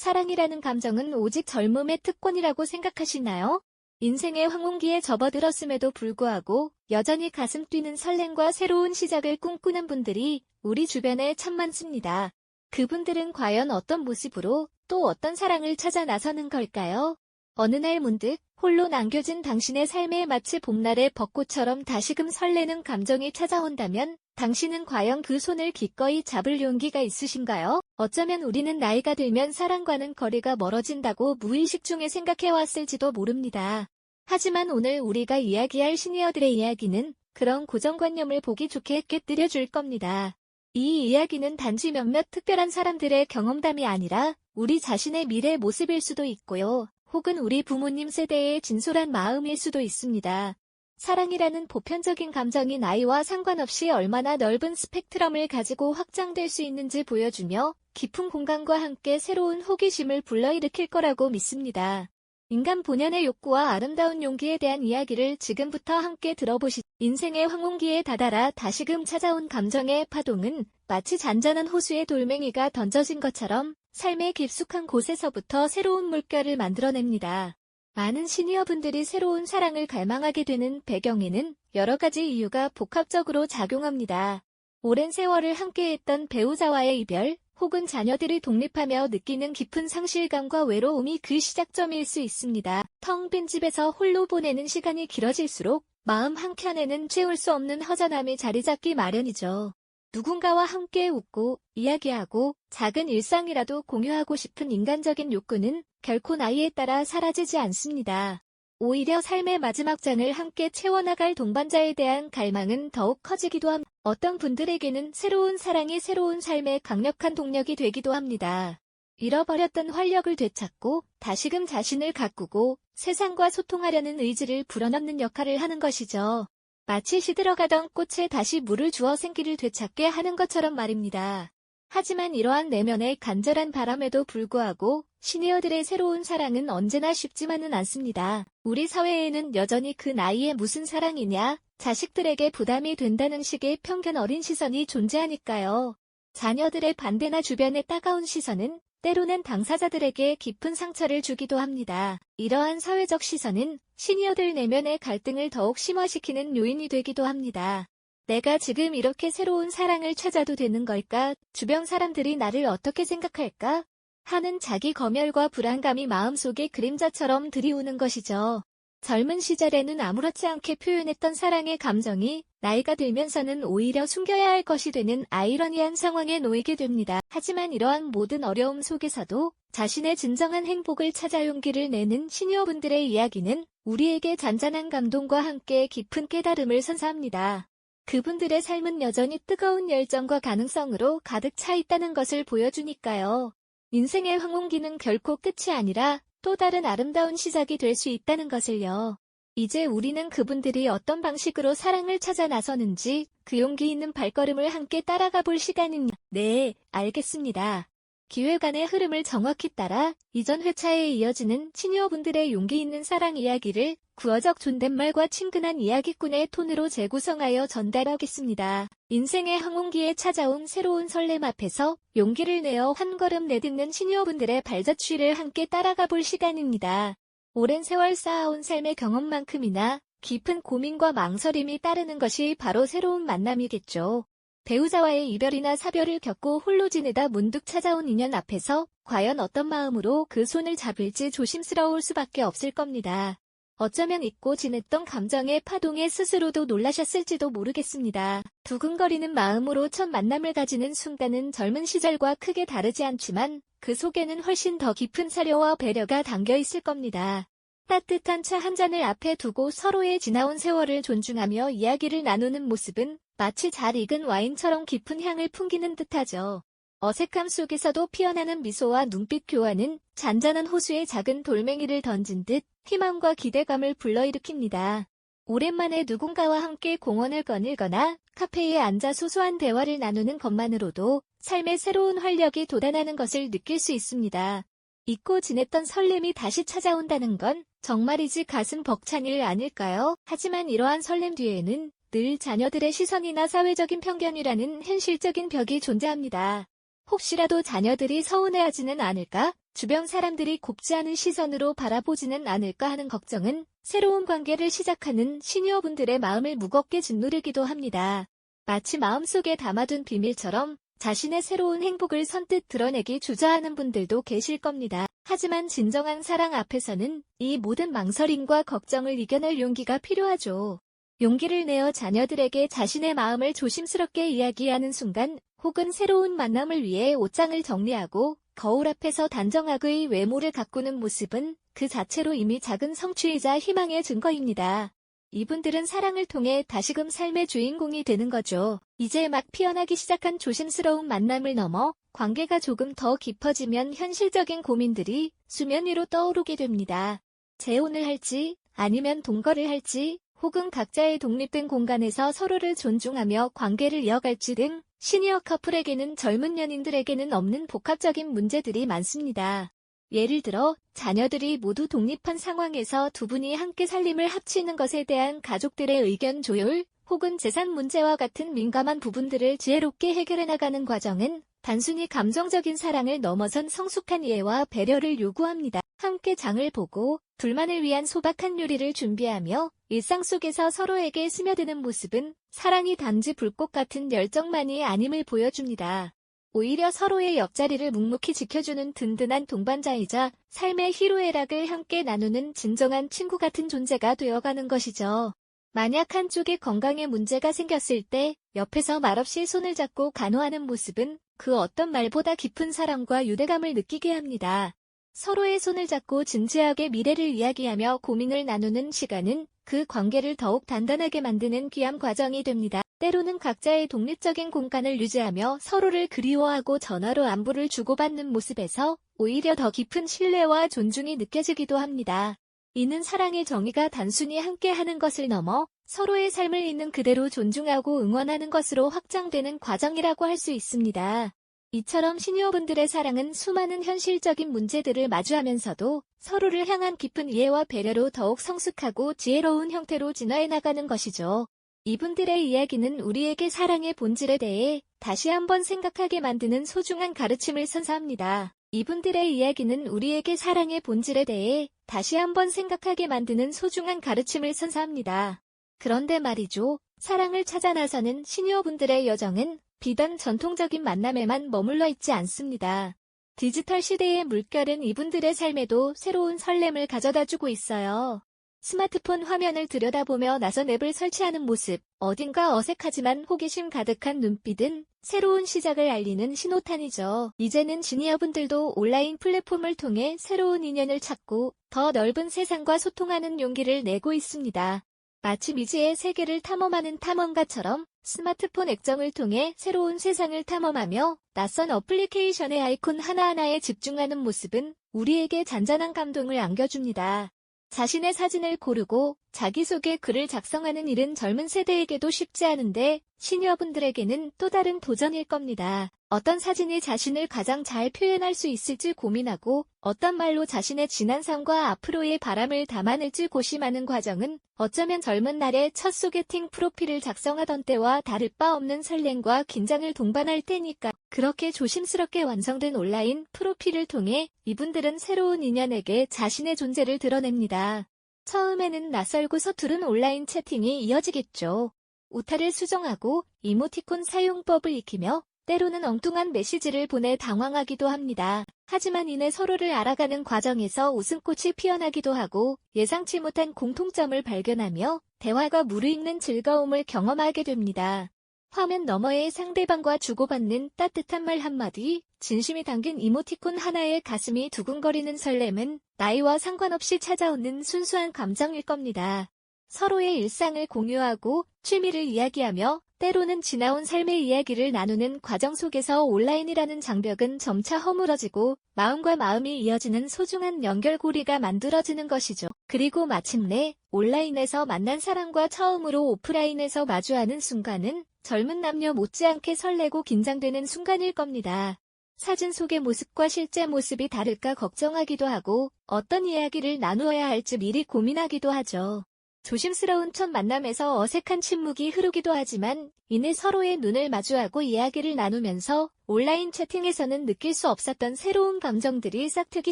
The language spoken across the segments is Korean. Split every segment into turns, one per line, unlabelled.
사랑이라는 감정은 오직 젊음의 특권이라고 생각하시나요? 인생의 황혼기에 접어들었음에도 불구하고 여전히 가슴 뛰는 설렘과 새로운 시작을 꿈꾸는 분들이 우리 주변에 참 많습니다. 그분들은 과연 어떤 모습으로 또 어떤 사랑을 찾아 나서는 걸까요? 어느 날 문득 홀로 남겨진 당신의 삶에 마치 봄날의 벚꽃처럼 다시금 설레는 감정이 찾아온다면 당신은 과연 그 손을 기꺼이 잡을 용기가 있으신가요? 어쩌면 우리는 나이가 들면 사랑과는 거리가 멀어진다고 무의식 중에 생각해왔을지도 모릅니다. 하지만 오늘 우리가 이야기할 시니어들의 이야기는 그런 고정관념을 보기 좋게 깨뜨려 줄 겁니다. 이 이야기는 단지 몇몇 특별한 사람들의 경험담이 아니라 우리 자신의 미래 모습일 수도 있고요. 혹은 우리 부모님 세대의 진솔한 마음일 수도 있습니다. 사랑이라는 보편적인 감정이 나이와 상관없이 얼마나 넓은 스펙트럼을 가지고 확장될 수 있는지 보여주며 깊은 공감과 함께 새로운 호기심을 불러일으킬 거라고 믿습니다. 인간 본연의 욕구와 아름다운 용기에 대한 이야기를 지금부터 함께 들어보시죠. 인생의 황혼기에 다다라 다시금 찾아온 감정의 파동은 마치 잔잔한 호수에 돌멩이가 던져진 것처럼 삶의 깊숙한 곳에서부터 새로운 물결을 만들어냅니다. 많은 시니어분들이 새로운 사랑을 갈망하게 되는 배경에는 여러 가지 이유가 복합적으로 작용합니다. 오랜 세월을 함께했던 배우자와의 이별, 혹은 자녀들이 독립하며 느끼는 깊은 상실감과 외로움이 그 시작점일 수 있습니다. 텅 빈 집에서 홀로 보내는 시간이 길어질수록 마음 한켠에는 채울 수 없는 허전함이 자리 잡기 마련이죠. 누군가와 함께 웃고 이야기하고 작은 일상이라도 공유하고 싶은 인간적인 욕구는 결코 나이에 따라 사라지지 않습니다. 오히려 삶의 마지막 장을 함께 채워나갈 동반자에 대한 갈망은 더욱 커지기도 합니다. 어떤 분들에게는 새로운 사랑이 새로운 삶의 강력한 동력이 되기도 합니다. 잃어버렸던 활력을 되찾고 다시금 자신을 가꾸고 세상과 소통하려는 의지를 불어넣는 역할을 하는 것이죠. 마치 시들어가던 꽃에 다시 물을 주어 생기를 되찾게 하는 것처럼 말입니다. 하지만 이러한 내면의 간절한 바람에도 불구하고 시니어들의 새로운 사랑은 언제나 쉽지만은 않습니다. 우리 사회에는 여전히 그 나이에 무슨 사랑이냐, 자식들에게 부담이 된다는 식의 편견 어린 시선이 존재하니까요. 자녀들의 반대나 주변의 따가운 시선은 때로는 당사자들에게 깊은 상처를 주기도 합니다. 이러한 사회적 시선은 시니어들 내면의 갈등을 더욱 심화시키는 요인이 되기도 합니다. 내가 지금 이렇게 새로운 사랑을 찾아도 되는 걸까? 주변 사람들이 나를 어떻게 생각할까? 하는 자기 검열과 불안감이 마음속에 그림자처럼 들이오는 것이죠. 젊은 시절에는 아무렇지 않게 표현했던 사랑의 감정이 나이가 들면서는 오히려 숨겨야 할 것이 되는 아이러니한 상황에 놓이게 됩니다. 하지만 이러한 모든 어려움 속에서도 자신의 진정한 행복을 찾아 용기를 내는 시니어분들의 이야기는 우리에게 잔잔한 감동과 함께 깊은 깨달음을 선사합니다. 그분들의 삶은 여전히 뜨거운 열정과 가능성으로 가득 차 있다는 것을 보여주니까요. 인생의 황혼기는 결코 끝이 아니라 또 다른 아름다운 시작이 될 수 있다는 것을요. 이제 우리는 그분들이 어떤 방식으로 사랑을 찾아 나서는지 그 용기 있는 발걸음을 함께 따라가 볼 시간입니다. 네, 알겠습니다. 기획안의 흐름을 정확히 따라 이전 회차에 이어지는 시니어분들의 용기 있는 사랑 이야기를 구어적 존댓말과 친근한 이야기꾼의 톤으로 재구성하여 전달하겠습니다. 인생의 황혼기에 찾아온 새로운 설렘 앞에서 용기를 내어 한 걸음 내딛는 시니어분들의 발자취를 함께 따라가 볼 시간입니다. 오랜 세월 쌓아온 삶의 경험만큼이나 깊은 고민과 망설임이 따르는 것이 바로 새로운 만남이겠죠. 배우자와의 이별이나 사별을 겪고 홀로 지내다 문득 찾아온 인연 앞에서 과연 어떤 마음으로 그 손을 잡을지 조심스러울 수밖에 없을 겁니다. 어쩌면 잊고 지냈던 감정의 파동에 스스로도 놀라셨을지도 모르겠습니다. 두근거리는 마음으로 첫 만남을 가지는 순간은 젊은 시절과 크게 다르지 않지만 그 속에는 훨씬 더 깊은 사려와 배려가 담겨 있을 겁니다. 따뜻한 차 한 잔을 앞에 두고 서로의 지나온 세월을 존중하며 이야기를 나누는 모습은 마치 잘 익은 와인처럼 깊은 향을 풍기는 듯하죠. 어색함 속에서도 피어나는 미소와 눈빛 교환은 잔잔한 호수에 작은 돌멩이를 던진 듯 희망과 기대감을 불러일으킵니다. 오랜만에 누군가와 함께 공원을 거닐거나 카페에 앉아 소소한 대화를 나누는 것만으로도 삶의 새로운 활력이 돋아나는 것을 느낄 수 있습니다. 잊고 지냈던 설렘이 다시 찾아온다는 건 정말이지 가슴 벅찬 일 아닐까요? 하지만 이러한 설렘 뒤에는 늘 자녀들의 시선이나 사회적인 편견이라는 현실적인 벽이 존재합니다. 혹시라도 자녀들이 서운해하지는 않을까? 주변 사람들이 곱지 않은 시선으로 바라보지는 않을까 하는 걱정은 새로운 관계를 시작하는 시니어분들의 마음을 무겁게 짓누르기도 합니다. 마치 마음속에 담아둔 비밀처럼 자신의 새로운 행복을 선뜻 드러내기 주저하는 분들도 계실 겁니다. 하지만 진정한 사랑 앞에서는 이 모든 망설임과 걱정을 이겨낼 용기가 필요하죠. 용기를 내어 자녀들에게 자신의 마음을 조심스럽게 이야기하는 순간, 혹은 새로운 만남을 위해 옷장을 정리하고 거울 앞에서 단정하게의 외모를 가꾸는 모습은 그 자체로 이미 작은 성취이자 희망의 증거입니다. 이분들은 사랑을 통해 다시금 삶의 주인공이 되는 거죠. 이제 막 피어나기 시작한 조심스러운 만남을 넘어 관계가 조금 더 깊어지면 현실적인 고민들이 수면 위로 떠오르게 됩니다. 재혼을 할지, 아니면 동거를 할지, 혹은 각자의 독립된 공간에서 서로를 존중하며 관계를 이어갈지 등 시니어 커플에게는 젊은 연인들에게는 없는 복합적인 문제들이 많습니다. 예를 들어 자녀들이 모두 독립한 상황에서 두 분이 함께 살림을 합치는 것에 대한 가족들의 의견 조율, 혹은 재산 문제와 같은 민감한 부분들을 지혜롭게 해결해 나가는 과정은 단순히 감정적인 사랑을 넘어선 성숙한 이해와 배려를 요구합니다. 함께 장을 보고 둘만을 위한 소박한 요리를 준비하며 일상 속에서 서로에게 스며드는 모습은 사랑이 단지 불꽃 같은 열정만이 아님을 보여줍니다. 오히려 서로의 옆자리를 묵묵히 지켜주는 든든한 동반자이자 삶의 희로애락을 함께 나누는 진정한 친구 같은 존재가 되어가는 것이죠. 만약 한쪽에 건강에 문제가 생겼을 때 옆에서 말없이 손을 잡고 간호하는 모습은 그 어떤 말보다 깊은 사랑과 유대감을 느끼게 합니다. 서로의 손을 잡고 진지하게 미래를 이야기하며 고민을 나누는 시간은 그 관계를 더욱 단단하게 만드는 귀한 과정이 됩니다. 때로는 각자의 독립적인 공간을 유지하며 서로를 그리워하고 전화로 안부를 주고받는 모습에서 오히려 더 깊은 신뢰와 존중이 느껴지기도 합니다. 이는 사랑의 정의가 단순히 함께하는 것을 넘어 서로의 삶을 있는 그대로 존중하고 응원하는 것으로 확장되는 과정이라고 할 수 있습니다. 이처럼 시니어분들의 사랑은 수많은 현실적인 문제들을 마주하면서도 서로를 향한 깊은 이해와 배려로 더욱 성숙하고 지혜로운 형태로 진화해 나가는 것이죠. 이분들의 이야기는 우리에게 사랑의 본질에 대해 다시 한번 생각하게 만드는 소중한 가르침을 선사합니다. 이분들의 이야기는 우리에게 사랑의 본질에 대해 다시 한번 생각하게 만드는 소중한 가르침을 선사합니다. 그런데 말이죠. 사랑을 찾아 나서는 시니어분들의 여정은 비단 전통적인 만남에만 머물러 있지 않습니다. 디지털 시대의 물결은 이분들의 삶에도 새로운 설렘을 가져다주고 있어요. 스마트폰 화면을 들여다보며 낯선 앱을 설치하는 모습, 어딘가 어색하지만 호기심 가득한 눈빛은 새로운 시작을 알리는 신호탄이죠. 이제는 시니어분들도 온라인 플랫폼을 통해 새로운 인연을 찾고 더 넓은 세상과 소통하는 용기를 내고 있습니다. 마치 미지의 세계를 탐험하는 탐험가처럼 스마트폰 액정을 통해 새로운 세상을 탐험하며 낯선 어플리케이션의 아이콘 하나하나에 집중하는 모습은 우리에게 잔잔한 감동을 안겨줍니다. 자신의 사진을 고르고 자기소개 글을 작성하는 일은 젊은 세대에게도 쉽지 않은데 시니어분들에게는 또 다른 도전일 겁니다. 어떤 사진이 자신을 가장 잘 표현할 수 있을지 고민하고 어떤 말로 자신의 지난 삶과 앞으로의 바람을 담아낼지 고심하는 과정은 어쩌면 젊은 날의 첫 소개팅 프로필을 작성하던 때와 다를 바 없는 설렘과 긴장을 동반할 테니까. 그렇게 조심스럽게 완성된 온라인 프로필을 통해 이분들은 새로운 인연에게 자신의 존재를 드러냅니다. 처음에는 낯설고 서투른 온라인 채팅이 이어지겠죠. 오타를 수정하고 이모티콘 사용법을 익히며 때로는 엉뚱한 메시지를 보내 당황하기도 합니다. 하지만 이내 서로를 알아가는 과정에서 웃음꽃이 피어나기도 하고 예상치 못한 공통점을 발견하며 대화가 무르익는 즐거움을 경험하게 됩니다. 화면 너머의 상대방과 주고받는 따뜻한 말 한마디, 진심이 담긴 이모티콘 하나에 가슴이 두근거리는 설렘은 나이와 상관없이 찾아오는 순수한 감정일 겁니다. 서로의 일상을 공유하고 취미를 이야기하며 때로는 지나온 삶의 이야기를 나누는 과정 속에서 온라인이라는 장벽은 점차 허물어지고 마음과 마음이 이어지는 소중한 연결고리가 만들어지는 것이죠. 그리고 마침내 온라인에서 만난 사람과 처음으로 오프라인에서 마주하는 순간은 젊은 남녀 못지않게 설레고 긴장되는 순간일 겁니다. 사진 속의 모습과 실제 모습이 다를까 걱정하기도 하고 어떤 이야기를 나누어야 할지 미리 고민하기도 하죠. 조심스러운 첫 만남에서 어색한 침묵이 흐르기도 하지만 이내 서로의 눈을 마주하고 이야기를 나누면서 온라인 채팅에서는 느낄 수 없었던 새로운 감정들이 싹트기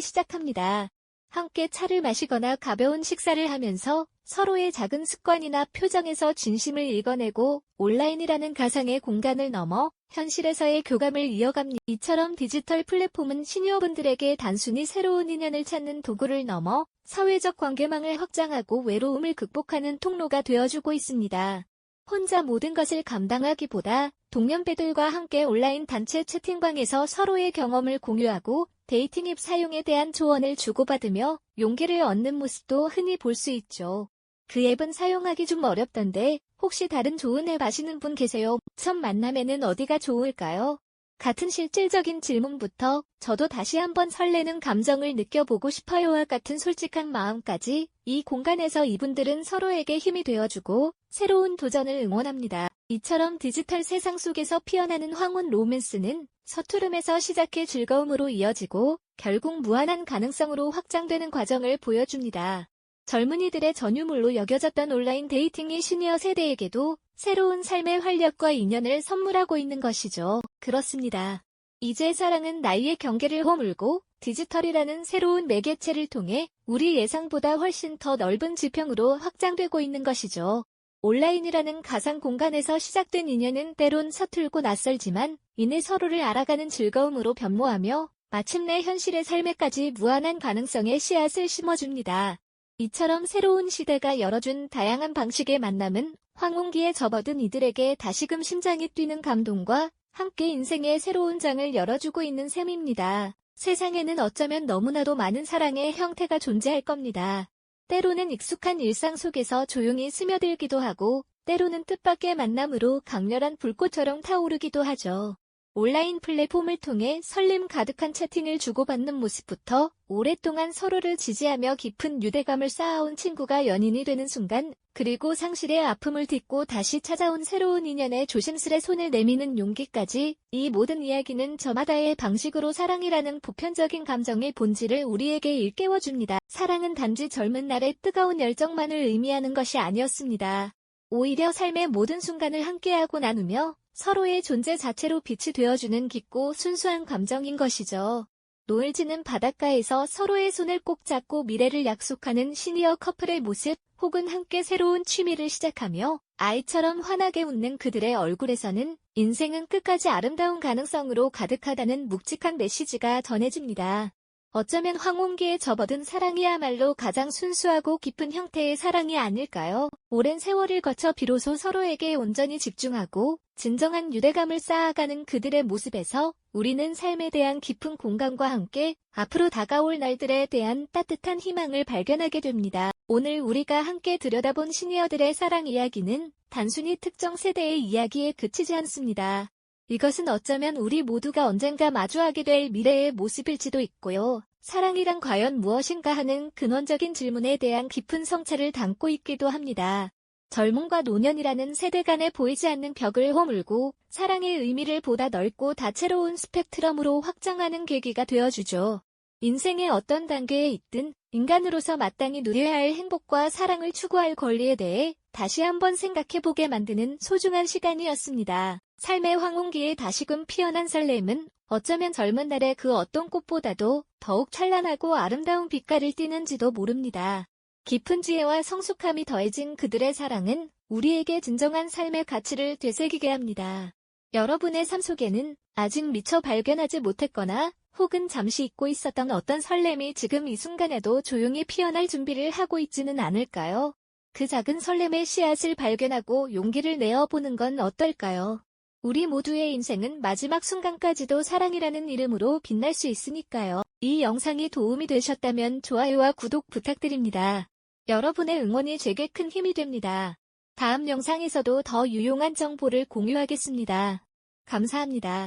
시작합니다. 함께 차를 마시거나 가벼운 식사를 하면서 서로의 작은 습관이나 표정에서 진심을 읽어내고 온라인이라는 가상의 공간을 넘어 현실에서의 교감을 이어갑니다. 이처럼 디지털 플랫폼은 시니어분들에게 단순히 새로운 인연을 찾는 도구를 넘어 사회적 관계망을 확장하고 외로움을 극복하는 통로가 되어주고 있습니다. 혼자 모든 것을 감당하기보다 동년배들과 함께 온라인 단체 채팅방에서 서로의 경험을 공유하고 데이팅 앱 사용에 대한 조언을 주고받으며 용기를 얻는 모습도 흔히 볼 수 있죠. 그 앱은 사용하기 좀 어렵던데 혹시 다른 좋은 앱 아시는 분 계세요? 첫 만남에는 어디가 좋을까요? 같은 실질적인 질문부터 저도 다시 한번 설레는 감정을 느껴보고 싶어요와 같은 솔직한 마음까지 이 공간에서 이분들은 서로에게 힘이 되어주고 새로운 도전을 응원합니다. 이처럼 디지털 세상 속에서 피어나는 황혼 로맨스는 서투름에서 시작해 즐거움으로 이어지고 결국 무한한 가능성으로 확장되는 과정을 보여줍니다. 젊은이들의 전유물로 여겨졌던 온라인 데이팅이 시니어 세대에게도 새로운 삶의 활력과 인연을 선물하고 있는 것이죠. 그렇습니다. 이제 사랑은 나이의 경계를 허물고 디지털이라는 새로운 매개체를 통해 우리 예상보다 훨씬 더 넓은 지평으로 확장되고 있는 것이죠. 온라인이라는 가상 공간에서 시작된 인연은 때론 서툴고 낯설지만 이내 서로를 알아가는 즐거움으로 변모하며 마침내 현실의 삶에까지 무한한 가능성의 씨앗을 심어줍니다. 이처럼 새로운 시대가 열어준 다양한 방식의 만남은 황혼기에 접어든 이들에게 다시금 심장이 뛰는 감동과 함께 인생의 새로운 장을 열어주고 있는 셈입니다. 세상에는 어쩌면 너무나도 많은 사랑의 형태가 존재할 겁니다. 때로는 익숙한 일상 속에서 조용히 스며들기도 하고 때로는 뜻밖의 만남으로 강렬한 불꽃처럼 타오르기도 하죠. 온라인 플랫폼을 통해 설렘 가득한 채팅을 주고받는 모습부터 오랫동안 서로를 지지하며 깊은 유대감을 쌓아온 친구가 연인이 되는 순간, 그리고 상실의 아픔을 딛고 다시 찾아온 새로운 인연에 조심스레 손을 내미는 용기까지, 이 모든 이야기는 저마다의 방식으로 사랑이라는 보편적인 감정의 본질을 우리에게 일깨워줍니다. 사랑은 단지 젊은 날의 뜨거운 열정만을 의미하는 것이 아니었습니다. 오히려 삶의 모든 순간을 함께하고 나누며 서로의 존재 자체로 빛이 되어주는 깊고 순수한 감정인 것이죠. 노을 지는 바닷가에서 서로의 손을 꼭 잡고 미래를 약속하는 시니어 커플의 모습, 혹은 함께 새로운 취미를 시작하며 아이처럼 환하게 웃는 그들의 얼굴에서는 인생은 끝까지 아름다운 가능성으로 가득하다는 묵직한 메시지가 전해집니다. 어쩌면 황혼기에 접어든 사랑이야말로 가장 순수하고 깊은 형태의 사랑이 아닐까요? 오랜 세월을 거쳐 비로소 서로에게 온전히 집중하고 진정한 유대감을 쌓아가는 그들의 모습에서 우리는 삶에 대한 깊은 공감과 함께 앞으로 다가올 날들에 대한 따뜻한 희망을 발견하게 됩니다. 오늘 우리가 함께 들여다본 시니어들의 사랑 이야기는 단순히 특정 세대의 이야기에 그치지 않습니다. 이것은 어쩌면 우리 모두가 언젠가 마주하게 될 미래의 모습일지도 있고요. 사랑이란 과연 무엇인가 하는 근원적인 질문에 대한 깊은 성찰을 담고 있기도 합니다. 젊음과 노년이라는 세대 간에 보이지 않는 벽을 허물고 사랑의 의미를 보다 넓고 다채로운 스펙트럼으로 확장하는 계기가 되어주죠. 인생의 어떤 단계에 있든 인간으로서 마땅히 누려야 할 행복과 사랑을 추구할 권리에 대해 다시 한번 생각해보게 만드는 소중한 시간이었습니다. 삶의 황혼기에 다시금 피어난 설렘은 어쩌면 젊은 날의 그 어떤 꽃보다도 더욱 찬란하고 아름다운 빛깔을 띠는지도 모릅니다. 깊은 지혜와 성숙함이 더해진 그들의 사랑은 우리에게 진정한 삶의 가치를 되새기게 합니다. 여러분의 삶 속에는 아직 미처 발견하지 못했거나 혹은 잠시 잊고 있었던 어떤 설렘이 지금 이 순간에도 조용히 피어날 준비를 하고 있지는 않을까요? 그 작은 설렘의 씨앗을 발견하고 용기를 내어보는 건 어떨까요? 우리 모두의 인생은 마지막 순간까지도 사랑이라는 이름으로 빛날 수 있으니까요. 이 영상이 도움이 되셨다면 좋아요와 구독 부탁드립니다. 여러분의 응원이 제게 큰 힘이 됩니다. 다음 영상에서도 더 유용한 정보를 공유하겠습니다. 감사합니다.